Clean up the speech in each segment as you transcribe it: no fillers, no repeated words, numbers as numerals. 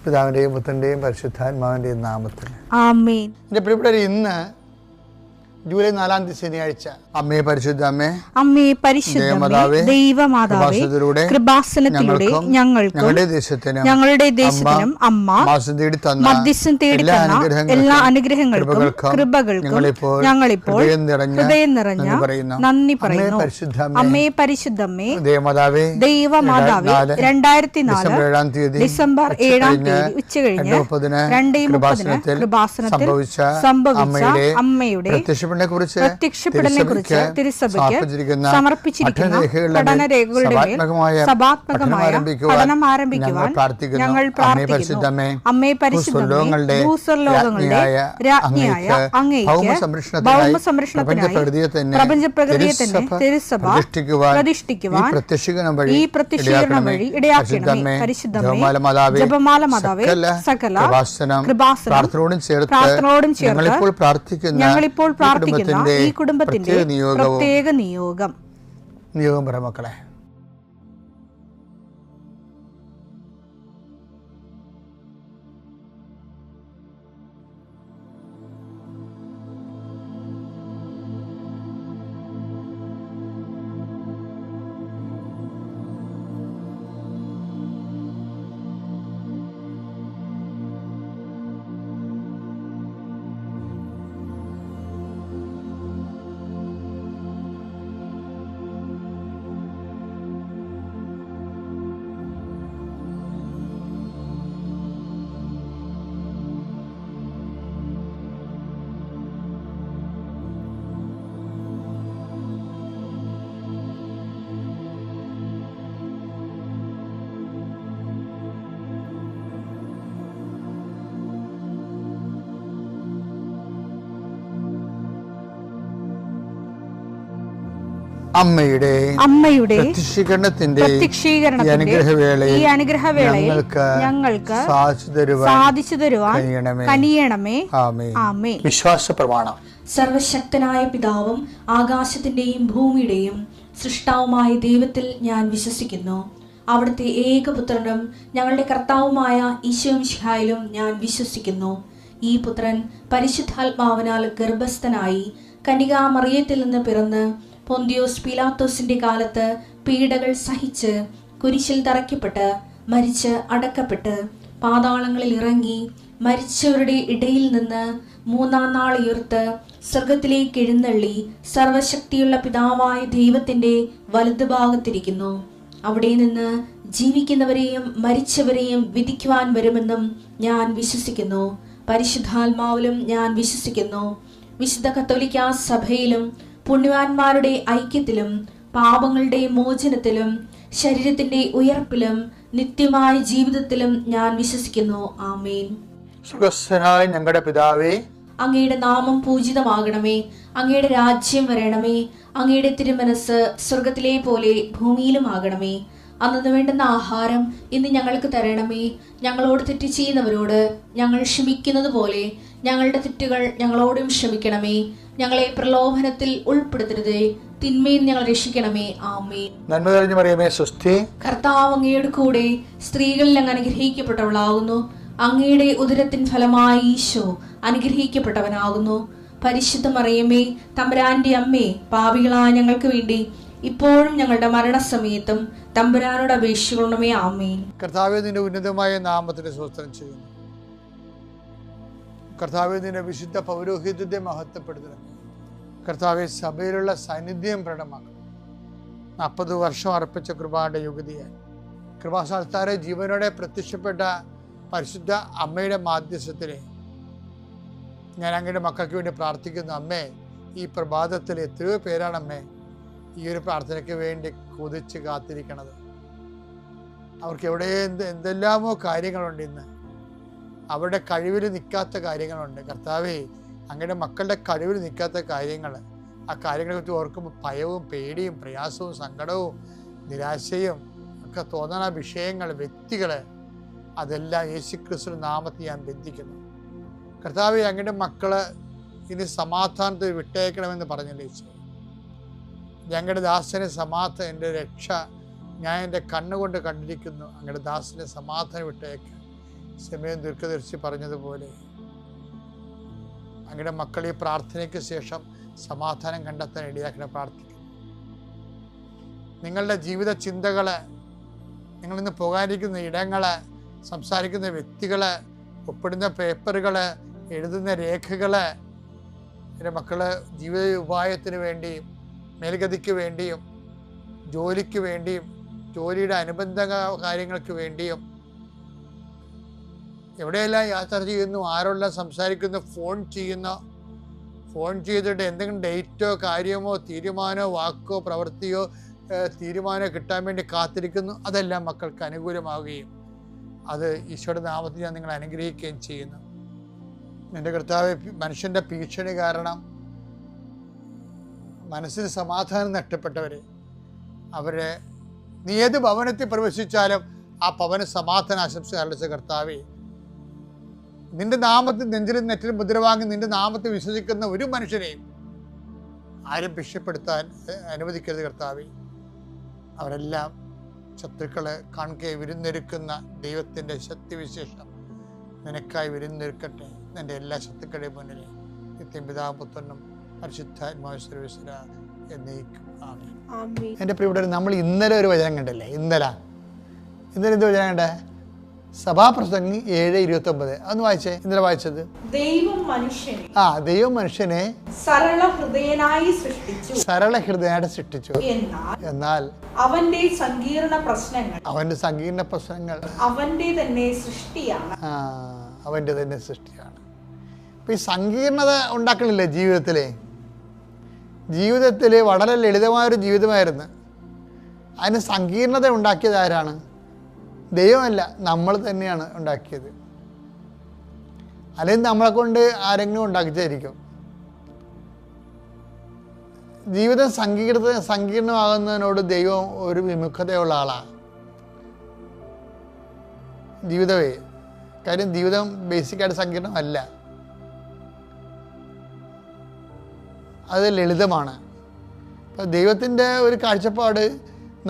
പിതാവിൻ്റെയും പുത്രൻ്റെയും പരിശുദ്ധാത്മാവിൻ്റെയും നാമത്തിൽ ആമേൻ. എൻ്റെ പ്രിയപ്പെട്ടവരെ, ഇന്ന് ജൂലൈ 4 ശനിയാഴ്ച. അമ്മേ പരിശുദ്ധ അമ്മേ, അമ്മേ പരിശുദ്ധമേ, ദൈവമാതാവേ, കൃപാസനത്തിലൂടെ ഞങ്ങൾക്കും ഞങ്ങളുടെ ദേശത്തിനും അമ്മ മധ്യസ്ഥം തേടി തന്ന എല്ലാ അനുഗ്രഹങ്ങൾക്കും കൃപകൾക്കും ഞങ്ങളിപ്പോൾ ഹൃദയം നിറഞ്ഞ നന്ദി പറയുന്നു. അമ്മേ പരിശുദ്ധമേ, ദൈവമാതാവേ, 2004 ഡിസംബർ 7 ഉച്ചകഴിഞ്ഞ് 2:30 കൃപാസനത്തിൽ സംഭവിച്ച അമ്മയുടെ പ്രത്യക്ഷപ്പെടലിനെക്കുറിച്ച് തിരുസഭയ്ക്ക് സമർപ്പിച്ചിരിക്കുന്ന പഠനരേഖകളുടെ മേൽ സഭാത്മകമായ പഠനം ആരംഭിക്കുവാൻ ഞങ്ങൾ പ്രാർത്ഥിക്കുന്നു. അമ്മേ പരിശുദ്ധമേ, ഭൂസ്വർലോകങ്ങളുടെ രാജ്ഞിയായ അങ്ങേയ്ക്ക് ഭൗമസംരക്ഷണത്തിനായി പ്രപഞ്ചപ്രകൃതിയെ തന്നെ തിരുസഭ പ്രതിഷ്ഠിക്കുവാൻ ഈ പ്രത്യക്ഷീകരണം വഴി ഇടയാക്കണമേ. പരിശുദ്ധമേ, ജപമാല മാതാവേ, സകല കൃപാസനം പ്രാർത്ഥനയോടും ചേർത്ത് ഞങ്ങളിപ്പോൾ പ്രാർത്ഥിക്കുന്ന ഈ കുടുംബത്തിന്റെ പ്രത്യേക നിയോഗം പറ മക്കളെ. അമ്മയുടെ പ്രത്യക്ഷീകരണത്തിന്റെ ഈ അനുഗ്രഹവേളയിൽ ഞങ്ങൾക്ക് സാധിച്ചു തരുവാൻ കനിയണമേ. ആമേൻ. വിശ്വാസ പ്രമാണം. സർവശക്തനായ പിതാവും ആകാശത്തിന്റെയും ഭൂമിയുടെയും സൃഷ്ടാവുമായ ദൈവത്തിൽ ഞാൻ വിശ്വസിക്കുന്നു. അവിടുത്തെ ഏകപുത്രനും ഞങ്ങളുടെ കർത്താവുമായ ഈശോമിശിഹായിലും ഞാൻ വിശ്വസിക്കുന്നു. ഈ പുത്രൻ പരിശുദ്ധാത്മാവിനാൽ ഗർഭസ്ഥനായി കന്യകാമറിയത്തിൽ നിന്ന് പിറന്ന് പൊന്തിയോസ് പീലാത്തോസിന്റെ കാലത്ത് പീഡകൾ സഹിച്ച് കുരിശിൽ തറയ്ക്കപ്പെട്ട് മരിച്ച് അടക്കപ്പെട്ട് പാതാളങ്ങളിൽ ഇറങ്ങി മരിച്ചവരുടെ ഇടയിൽ നിന്ന് 3-ാം നാൾ ഉയർത്ത് സ്വർഗത്തിലേക്ക് എഴുന്നള്ളി സർവശക്തിയുള്ള പിതാവായ ദൈവത്തിന്റെ വലതുഭാഗത്തിരിക്കുന്നു. അവിടെ നിന്ന് ജീവിക്കുന്നവരെയും മരിച്ചവരെയും വിധിക്കുവാൻ വരുമെന്നും ഞാൻ വിശ്വസിക്കുന്നു. പരിശുദ്ധാത്മാവിലും ഞാൻ വിശ്വസിക്കുന്നു. വിശുദ്ധ കത്തോലിക്കാ സഭയിലും പുണ്യവാന്മാരുടെ ഐക്യത്തിലും പാപങ്ങളുടെ മോചനത്തിലും ശരീരത്തിന്റെ ഉയർപ്പിലും നിത്യമായ ജീവിതത്തിലും ഞാൻ വിശ്വസിക്കുന്നു. ആമേൻ. സ്വർഗ്ഗസ്ഥനായ ഞങ്ങളുടെ പിതാവേ, അങ്ങയുടെ നാമം പൂജിതമാകണമേ. അങ്ങയുടെ രാജ്യം വരണമേ. അങ്ങയുടെ തിരുമനസ് സ്വർഗത്തിലെ പോലെ ഭൂമിയിലും ആകണമേ. അന്നു വേണ്ടുന്ന ആഹാരം ഇന്ന് ഞങ്ങൾക്ക് തരണമേ. ഞങ്ങളോട് തെറ്റ് ചെയ്യുന്നവരോട് ഞങ്ങൾ ക്ഷമിക്കുന്നത് പോലെ ഞങ്ങളുടെ തെറ്റുകൾ ഞങ്ങളോടും ക്ഷമിക്കണമേ. ഞങ്ങളെ പ്രലോഭനത്തിൽ ഉൾപ്പെടുത്തരുതേ, തിന്മയിൽ ഞങ്ങൾ രക്ഷിക്കണമേ. ആമേൻ. നന്മ നിറഞ്ഞ മറിയമേ, സ്വസ്തി. കർത്താവ് അങ്ങയുടെ കൂടെ സ്ത്രീകളിൽ അങ്ങ് അനുഗ്രഹിക്കപ്പെട്ടവളാകുന്നു. അങ്ങയുടെ ഉദരത്തിൻ ഫലമായി ഈശോ അനുഗ്രഹിക്കപ്പെട്ടവനാകുന്നു. പരിശുദ്ധ മറിയമേ, തമ്പുരാന്റെ അമ്മേ, പാപികളായ ഞങ്ങൾക്ക് വേണ്ടി ഇപ്പോഴും ഞങ്ങളുടെ മരണസമയത്തും തമ്പുരാനോട് അപേക്ഷിക്കണമേ. ആമേൻ. കർത്താവേ, നിന്റെ ഉന്നതമായ നാമത്തിന് സ്തോത്രം ചെയ്യുന്നു. കർത്താവേ, നിന്റെ വിശുദ്ധ പൗരോഹിത്യത്തെ മഹത്വപ്പെടുത്തണം. കർത്താവെ, സഭയിലുള്ള സാന്നിധ്യം പ്രകടമാക്കണം. 40 വർഷം അർപ്പിച്ച കൃപയുടെ യുഗതിയായി കൃപാസ്ഥാനത്താരെ ജീവനോടെ പ്രത്യക്ഷപ്പെട്ട പരിശുദ്ധ അമ്മയുടെ മാധ്യസ്ഥത്തിലെ ഞാൻ അങ്ങയുടെ മക്കൾക്ക് വേണ്ടി പ്രാർത്ഥിക്കുന്നു. അമ്മേ, ഈ പ്രഭാതത്തിൽ എത്രയോ പേരാണ് അമ്മേ ഈ ഒരു പ്രാർത്ഥനയ്ക്ക് വേണ്ടി കൊതിച്ച് കാത്തിരിക്കണത്. അവർക്ക് എവിടെ എന്തെല്ലാമോ കാര്യങ്ങളുണ്ട്. ഇന്ന് അവരുടെ കഴിവിൽ നിൽക്കാത്ത കാര്യങ്ങളുണ്ട്. കർത്താവേ, അങ്ങയുടെ മക്കളുടെ കഴിവിൽ നിൽക്കാത്ത കാര്യങ്ങൾ, ആ കാര്യങ്ങളെ കുറിച്ച് ഓർക്കുമ്പോൾ ഭയവും പേടിയും പ്രയാസവും സങ്കടവും നിരാശയും ഒക്കെ തോന്നുന്ന വിഷയങ്ങൾ, വ്യക്തികൾ, അതെല്ലാം യേശുക്രിസ്തുവിന്റെ നാമത്തിൽ ഞാൻ ബന്ധിക്കുന്നു. കർത്താവേ, അങ്ങയുടെ മക്കള് ഇനി സമാധാനത്തിൽ വിട്ടേക്കണമെന്ന് പറഞ്ഞില്ലേ യേശു. ഞങ്ങളുടെ ദാസനെ സമാധാനം, എൻ്റെ രക്ഷ ഞാൻ എൻ്റെ കണ്ണുകൊണ്ട് കണ്ടിരിക്കുന്നു. അങ്ങയുടെ ദാസനെ സമാധാനം വിട്ടേക്ക്. സമയം ദീർഘദർശി പറഞ്ഞതുപോലെ അങ്ങയുടെ മക്കൾ ഈ പ്രാർത്ഥനയ്ക്ക് ശേഷം സമാധാനം കണ്ടെത്താൻ ഇടയാക്കണം പ്രാർത്ഥിക്കുന്നു. നിങ്ങളുടെ ജീവിത ചിന്തകള്, നിങ്ങളിന്ന് പോകാനിരിക്കുന്ന ഇടങ്ങള്, സംസാരിക്കുന്ന വ്യക്തികള്, ഒപ്പിടുന്ന പേപ്പറുകള്, എഴുതുന്ന രേഖകള്, എൻ്റെ മക്കള് ജീവിത ഉപായത്തിന് വേണ്ടിയും മേൽഗതിക്ക് വേണ്ടിയും ജോലിക്ക് വേണ്ടിയും ജോലിയുടെ അനുബന്ധ കാര്യങ്ങൾക്ക് വേണ്ടിയും എവിടെയെല്ലാം യാത്ര ചെയ്യുന്നു, ആരോടെല്ലാം സംസാരിക്കുന്നു, ഫോൺ ചെയ്തിട്ട് എന്തെങ്കിലും ഡേറ്റോ കാര്യമോ തീരുമാനമോ വാക്കോ പ്രവൃത്തിയോ തീരുമാനമോ കിട്ടാൻ വേണ്ടി കാത്തിരിക്കുന്നു. അതെല്ലാം മക്കൾക്ക് അനുകൂലമാവുകയും അത് ഈശോയുടെ നാമത്തിൽ ഞാൻ നിങ്ങളെ അനുഗ്രഹിക്കുകയും ചെയ്യുന്നു. എൻ്റെ കർത്താവ്, മനുഷ്യൻ്റെ ഭീഷണി കാരണം മനസ്സിന് സമാധാനം നഷ്ടപ്പെട്ടവരെ, അവരെ നീ ഏത് ഭവനത്തിൽ പ്രവേശിച്ചാലും ആ ഭവന സമാധാന ആശംസ അറിയിച്ച കർത്താവേ, നിന്റെ നാമത്തിൽ നെഞ്ചിലും നെറ്റിലും മുദ്രവാങ്ങി നിന്റെ നാമത്തിൽ വിശ്വസിക്കുന്ന ഒരു മനുഷ്യനെയും ആരും ഭീഷണിപ്പെടുത്താൻ അനുവദിക്കരുത് കർത്താവേ. അവരെല്ലാം ശത്രുക്കളെ കാൺകെ വിരുന്നൊരുക്കുന്ന ദൈവത്തിൻ്റെ ശക്തിവിശേഷം നിനക്കായി വിരുന്നൊരുക്കട്ടെ. നിന്റെ എല്ലാ ശത്രുക്കളുടെയും മുന്നിൽ നിത്യം പിതാപുത്രനും പരിശുദ്ധാത്മാവിശ്വര എന്നേക്കും ആമേൻ. എൻ്റെ പ്രിയപ്പെട്ടവർ, നമ്മൾ ഇന്നലെ ഒരു വചനം കണ്ടല്ലേ? ഇന്നലെ എന്ത് വചനം കണ്ടേ? സഭാപ്രസംഗി 7:29. അതൊന്ന് വായിച്ചേ. ഇന്നലെ വായിച്ചത് ദൈവം മനുഷ്യനെ സരള ഹൃദയനായി സൃഷ്ടിച്ചു. എന്നാൽ അവന്റെ സങ്കീർണ പ്രശ്നങ്ങൾ അവന്റെ തന്നെ സൃഷ്ടിയാണ്. അപ്പൊ ഈ സങ്കീർണത ഉണ്ടാക്കണില്ലേ ജീവിതത്തില് വളരെ ലളിതമായൊരു ജീവിതമായിരുന്നു. അതിന് സങ്കീർണത ഉണ്ടാക്കിയത് ആരാണ്? ദൈവമല്ല, നമ്മൾ തന്നെയാണ് ഉണ്ടാക്കിയത്. അല്ലെങ്കിൽ നമ്മളെ കൊണ്ട് ആരെങ്കിലും ഉണ്ടാക്കിച്ചായിരിക്കും. ജീവിതം സങ്കീർണമാകുന്നതിനോട് ദൈവം ഒരു വിമുഖതയുള്ള ആളാണ്. ജീവിതമേ, കാര്യം ജീവിതം ബേസിക്കായിട്ട് സങ്കീർണമല്ല, അത് ലളിതമാണ്. അപ്പം ദൈവത്തിൻ്റെ ഒരു കാഴ്ചപ്പാട്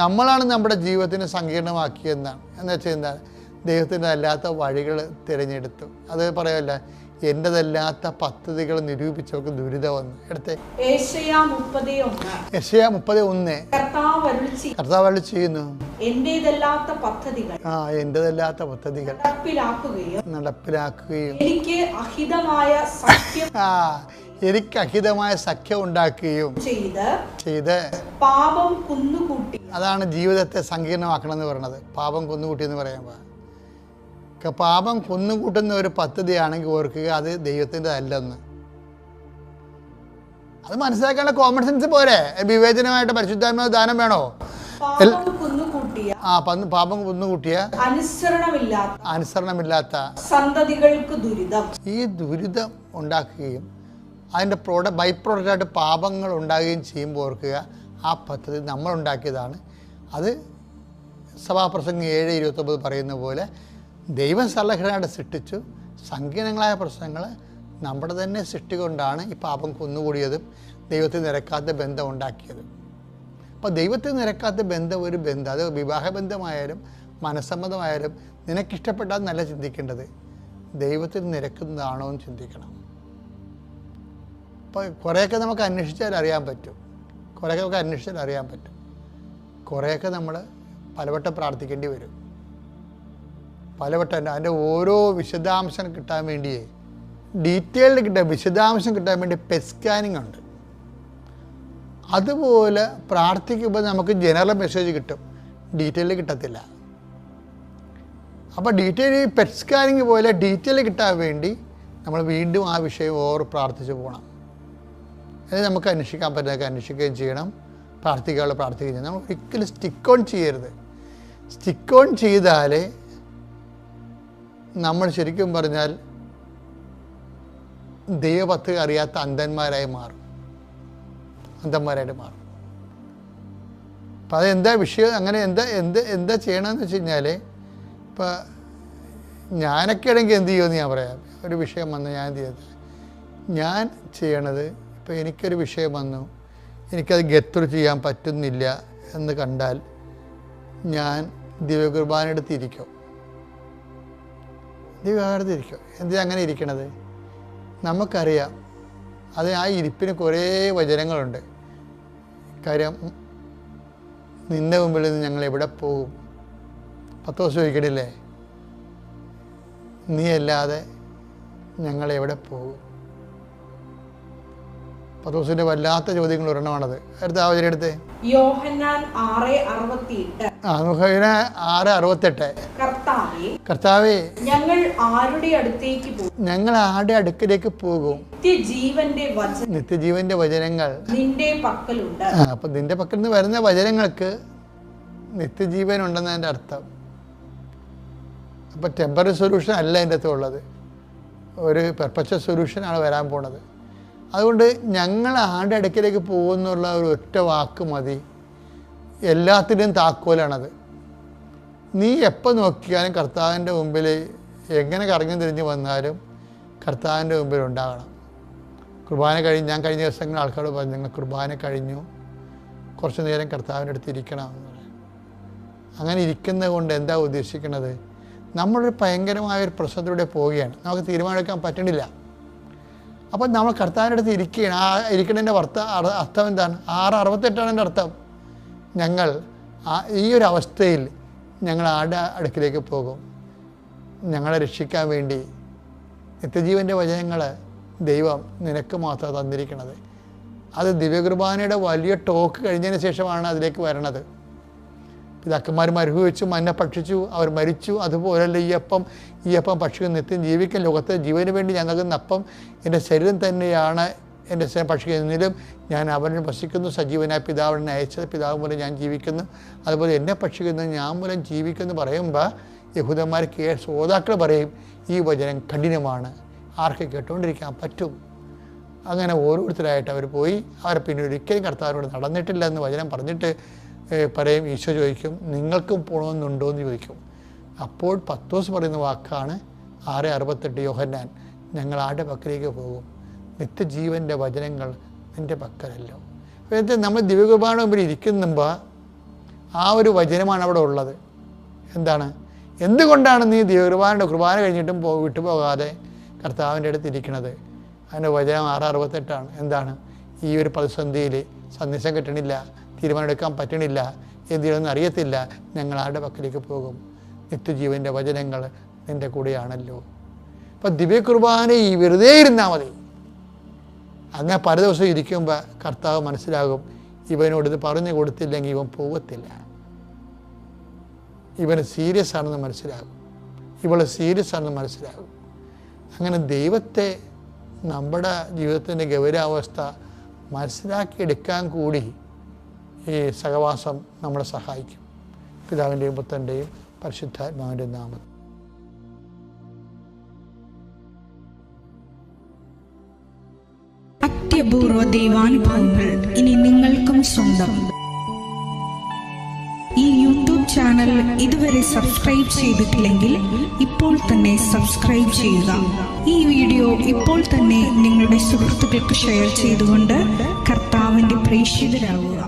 നമ്മളാണ് നമ്മുടെ ജീവിതത്തിനെ സങ്കീർണമാക്കിയെന്നാണ്. എന്ന് വെച്ചാൽ എന്താണ്? ദൈവത്തിൻ്റെ അല്ലാത്ത വഴികൾ തിരഞ്ഞെടുത്തു. അത് പറയല്ല, എൻ്റെതല്ലാത്ത പദ്ധതികൾ നിരൂപിച്ചവർക്ക് ദുരിതമെന്ന്. എടുത്തേ യെശയ്യാ 30:1. കർത്താവ് അരുളി ചെയ്യുന്നു, എൻ്റെതല്ലാത്ത പദ്ധതികൾ നടപ്പിലാക്കുകയും എനിക്ക് അഹിതമായ സഖ്യം ഉണ്ടാക്കുകയും ചെയ്ത് പാപം കുന്നുകൂട്ടി. അതാണ് ജീവിതത്തെ സങ്കീർണമാക്കണം എന്ന് പറയുന്നത്. പാപം കുന്നുകൂട്ടി എന്ന് പറയുമ്പോൾ പാപം കുന്നുകൂട്ടുന്ന ഒരു പദ്ധതിയാണെങ്കിൽ ഓർക്കുക, അത് ദൈവത്തിൻ്റെ അല്ലെന്ന്. അത് മനസ്സിലാക്കാനുള്ള കോമൺ സെൻസ് പോരെ? വിവേചനമായിട്ട് പരിശുദ്ധാത്മാവ് ദാനം വേണോ? പാപം കുന്നുകൂട്ടിയ അനുസരണമില്ലാത്ത സന്തതികൾക്ക് ദുരിതം. ഈ ദുരിതം ഉണ്ടാക്കുകയും അതിൻ്റെ ബൈ പ്രോഡക്റ്റായിട്ട് പാപങ്ങൾ ഉണ്ടാകുകയും ചെയ്യുമ്പോൾ ഓർക്കുക, ആ പദ്ധതി നമ്മളുണ്ടാക്കിയതാണ്. അത് സഭാപ്രസംഗം 7:29 പറയുന്ന പോലെ ദൈവം സലഹനായിട്ട് സൃഷ്ടിച്ചു. സങ്കീർണങ്ങളായ പ്രശ്നങ്ങൾ നമ്മുടെ തന്നെ സൃഷ്ടി കൊണ്ടാണ് ഈ പാപം കുന്നുകൂടിയതും ദൈവത്തിൽ നിരക്കാത്ത ബന്ധം ഉണ്ടാക്കിയതും. അപ്പോൾ ദൈവത്തിൽ നിരക്കാത്ത ബന്ധം ഒരു ബന്ധം, അത് വിവാഹബന്ധമായാലും മനസ്സമ്മതമായാലും നിനക്കിഷ്ടപ്പെട്ടാൽ നല്ല ചിന്തിക്കേണ്ടത് ദൈവത്തിൽ നിരക്കുന്നതാണോ എന്ന് ചിന്തിക്കണം. അപ്പോൾ കുറേയൊക്കെ നമുക്ക് അന്വേഷിച്ചാൽ അറിയാൻ പറ്റും. കുറേയൊക്കെ നമ്മൾ പലവട്ടം പ്രാർത്ഥിക്കേണ്ടി വരും. അതിൻ്റെ ഓരോ വിശദാംശം കിട്ടാൻ വേണ്ടിയേ, വിശദാംശം കിട്ടാൻ വേണ്ടി പെറ്റ് സ്കാനിങ് ഉണ്ട്. അതുപോലെ പ്രാർത്ഥിക്കുമ്പോൾ നമുക്ക് ജനറൽ മെസ്സേജ് കിട്ടും, ഡീറ്റെയിൽ കിട്ടത്തില്ല. അപ്പോൾ പെറ്റ് സ്കാനിങ് പോലെ ഡീറ്റെയിൽ കിട്ടാൻ വേണ്ടി നമ്മൾ വീണ്ടും ആ വിഷയം പ്രാർത്ഥിച്ചു പോകണം. അത് നമുക്ക് അന്വേഷിക്കാൻ പറ്റുന്നതൊക്കെ അന്വേഷിക്കുകയും ചെയ്യണം, പ്രാർത്ഥിക്കുകയും ചെയ്യണം. നമ്മൾ ഒരിക്കലും സ്റ്റിക്ക് ഓൺ ചെയ്യരുത്. സ്റ്റിക്ക് ഓൺ ചെയ്താൽ നമ്മൾ ശരിക്കും പറഞ്ഞാൽ ദൈവപദ്ധതി അറിയാത്ത അന്ധന്മാരായിട്ട് മാറും. അപ്പം അതെന്താ വിഷയം? അങ്ങനെ എന്താ ചെയ്യണമെന്ന് വെച്ച് കഴിഞ്ഞാൽ, ഇപ്പം ഞാനൊക്കെ ആണെങ്കിൽ എന്ത് ചെയ്യുമെന്ന് ഞാൻ പറയാം. ഒരു വിഷയം വന്ന് ഞാൻ എന്ത് ചെയ്തത്, ഞാൻ ചെയ്യണത്, ഇപ്പോൾ എനിക്കൊരു വിഷയം വന്നു, എനിക്കത് ഗെറ്റ് ചെയ്യാൻ പറ്റുന്നില്ല എന്ന് കണ്ടാൽ ഞാൻ ദിവ്യകുർബാന എടുത്തിരിക്കും. ദൈവകാലത്ത് ഇരിക്കുക. എന്തിനാ അങ്ങനെ ഇരിക്കണത്? നമുക്കറിയാം അത് ആ ഇരിപ്പിന് കുറേ വചനങ്ങളുണ്ട്. കാര്യം നിൻ്റെ മുമ്പിൽ നിന്ന് ഞങ്ങൾ എവിടെ പോകും? പത്രോസ് ചോദിക്കണില്ലേ, നീ അല്ലാതെ ഞങ്ങൾ എവിടെ പോകും? പത്രോസിൻ്റെ വല്ലാത്ത ചോദ്യങ്ങൾ ഒരെണ്ണമാണത്. അടുത്ത ആ വചനം എടുത്തേ. യോഹന്നാൻ 6:68. 6:68. കർത്താവേ, ഞങ്ങൾ ആരുടെ അടുത്തേക്ക് പോകും? ഞങ്ങൾ ആരുടെ അടുക്കിലേക്ക് പോകും? നിത്യജീവന്റെ വചനങ്ങൾ നിന്റെ പക്കലുണ്ട്. അപ്പം നിന്റെ പക്കൽ നിന്ന് വരുന്ന വചനങ്ങൾക്ക് നിത്യജീവൻ ഉണ്ടെന്നതിൻ്റെ അർത്ഥം. അപ്പം ടെമ്പററി സൊല്യൂഷൻ അല്ല എൻ്റെ അടുത്ത് ഉള്ളത്, ഒരു പെർപ്പച്വൽ സൊല്യൂഷനാണ് വരാൻ പോണത്. അതുകൊണ്ട് ഞങ്ങൾ ആരുടെ അടുക്കിലേക്ക് പോകുന്നുള്ള ഒരു ഒറ്റ വാക്ക് മതി, എല്ലാത്തിൻ്റെയും താക്കോലാണത്. നീ എപ്പോൾ നോക്കിയാലും കർത്താവിൻ്റെ മുമ്പിൽ എങ്ങനെ കറങ്ങി തിരിഞ്ഞ് വന്നാലും കർത്താവിൻ്റെ മുമ്പിൽ ഉണ്ടാകണം. കുർബാന കഴിഞ്ഞ് ഞാൻ കഴിഞ്ഞ ദിവസങ്ങൾ ആൾക്കാരോട് പറഞ്ഞു, നിങ്ങൾ കുർബാന കഴിഞ്ഞു കുറച്ച് നേരം കർത്താവിൻ്റെ അടുത്ത് ഇരിക്കണം എന്ന് പറയും. അങ്ങനെ ഇരിക്കുന്നത് കൊണ്ട് എന്താ ഉദ്ദേശിക്കുന്നത്? നമ്മളൊരു ഭയങ്കരമായൊരു പ്രശ്നത്തിലൂടെ പോവുകയാണ്, നമുക്ക് തീരുമാനമെടുക്കാൻ പറ്റണില്ല. അപ്പം നമ്മൾ കർത്താവിൻ്റെ അടുത്ത് ഇരിക്കുകയാണ്. ആ ഇരിക്കുന്നതിൻ്റെ അർത്ഥം എന്താണ്? 6:68 എൻ്റെ അർത്ഥം. ഞങ്ങൾ ഈ ഒരു അവസ്ഥയിൽ ഞങ്ങൾ ആരുടെ അടുക്കിലേക്ക് പോകും? ഞങ്ങളെ രക്ഷിക്കാൻ വേണ്ടി നിത്യജീവൻ്റെ വചനങ്ങൾ ദൈവം നിനക്ക് മാത്രം തന്നിരിക്കുന്നത്. അത് ദിവ്യകുർബാനയുടെ വലിയ ടോക്ക് കഴിഞ്ഞതിന് ശേഷമാണ് അതിലേക്ക് വരണത്. പിതാക്കന്മാർ മരുഭവിച്ചു, മന്ന ഭക്ഷിച്ചു, അവർ മരിച്ചു. അതുപോലല്ല ഈ അപ്പം ഭക്ഷിക്കുന്ന നിത്യം ജീവിക്കാൻ ലോകത്തെ ജീവന് വേണ്ടി ഞാൻ നൽകുന്ന അപ്പം എൻ്റെ ശരീരം തന്നെയാണ്. എൻ്റെ ഭക്ഷിക്കുന്നതിലും ഞാൻ അവനെ ഭക്ഷിക്കുന്നു. സജീവനായ പിതാവിനെ അയച്ചത്, പിതാവ് മൂലം ഞാൻ ജീവിക്കുന്നു. അതുപോലെ എന്നെ ഭക്ഷിക്കുന്നത് ഞാൻ മൂലം ജീവിക്കുന്നു പറയുമ്പോൾ യഹൂദന്മാർ ശ്രോതാക്കൾ പറയും, ഈ വചനം കഠിനമാണ്, ആർക്ക് കേട്ടുകൊണ്ടിരിക്കാൻ പറ്റും? അങ്ങനെ ഓരോരുത്തരായിട്ട് അവർ പോയി. അവരെ പിന്നെ ഒരിക്കലും കർത്താവിനോട് നടന്നിട്ടില്ല എന്ന് വചനം പറഞ്ഞിട്ട് പറയും. ഈശോ ചോദിക്കും, നിങ്ങൾക്കും പോകണമെന്നുണ്ടോ എന്ന് ചോദിക്കും. അപ്പോൾ പത്രോസ് പറയുന്ന വാക്കാണ് 6:68. യോഹന്നാൻ, ഞങ്ങൾ ആരുടെ പക്കലേക്ക് പോകും? നിത്യജീവൻ്റെ വചനങ്ങൾ നിൻ്റെ പക്കലല്ലോ. അതായത് നമ്മൾ ദിവ്യകുർബാന മുമ്പിൽ ഇരിക്കുമ്പോൾ ആ ഒരു വചനമാണ് അവിടെ ഉള്ളത്. എന്താണ്? എന്തുകൊണ്ടാണ് നീ കുർബാന കഴിഞ്ഞിട്ടും വിട്ടുപോകാതെ കർത്താവിൻ്റെ അടുത്ത് ഇരിക്കുന്നത്? അതിൻ്റെ വചനം 6:68. എന്താണ്? ഈ ഒരു പ്രതിസന്ധിയിൽ സന്ദേശം കിട്ടണില്ല, തീരുമാനമെടുക്കാൻ പറ്റണില്ല, എന്തിനൊന്നും അറിയത്തില്ല, ഞങ്ങൾ ആരുടെ പക്കലേക്ക് പോകും? നിത്യജീവൻ്റെ വചനങ്ങൾ നിൻ്റെ കൂടെയാണല്ലോ. അപ്പം ദിവ്യകുർബാന ഈ വെറുതെ ഇരുന്നാൽ മതി. അങ്ങനെ പല ദിവസം ഇരിക്കുമ്പോൾ കർത്താവ് മനസ്സിലാകും, ഇവനോട് ഇത് പറഞ്ഞു കൊടുത്തില്ലെങ്കിൽ ഇവൻ പോകത്തില്ല, ഇവന് സീരിയസ് ആണെന്ന് മനസ്സിലാകും, ഇവള് സീരിയസ് ആണെന്ന് മനസ്സിലാകും. അങ്ങനെ ദൈവത്തെ നമ്മുടെ ജീവിതത്തിൻ്റെ ഗൗരവാവസ്ഥ മനസ്സിലാക്കിയെടുക്കാൻ കൂടി ഈ സഹവാസം നമ്മളെ സഹായിക്കും. പിതാവിൻ്റെയും പുത്രൻ്റെയും പരിശുദ്ധാത്മാവിൻ്റെ നാമത്തിൽ. അത്യപൂർവ ദൈവാനുഭവങ്ങൾ ഇനി നിങ്ങൾക്കും സ്വന്തം. ഈ യൂട്യൂബ് ചാനൽ ഇതുവരെ സബ്സ്ക്രൈബ് ചെയ്തിട്ടില്ലെങ്കിൽ ഇപ്പോൾ തന്നെ സബ്സ്ക്രൈബ് ചെയ്യുക. ഈ വീഡിയോ ഇപ്പോൾ തന്നെ നിങ്ങളുടെ സുഹൃത്തുക്കൾക്ക് ഷെയർ ചെയ്തുകൊണ്ട് കർത്താവിൻ്റെ പ്രേക്ഷിതരാകുക.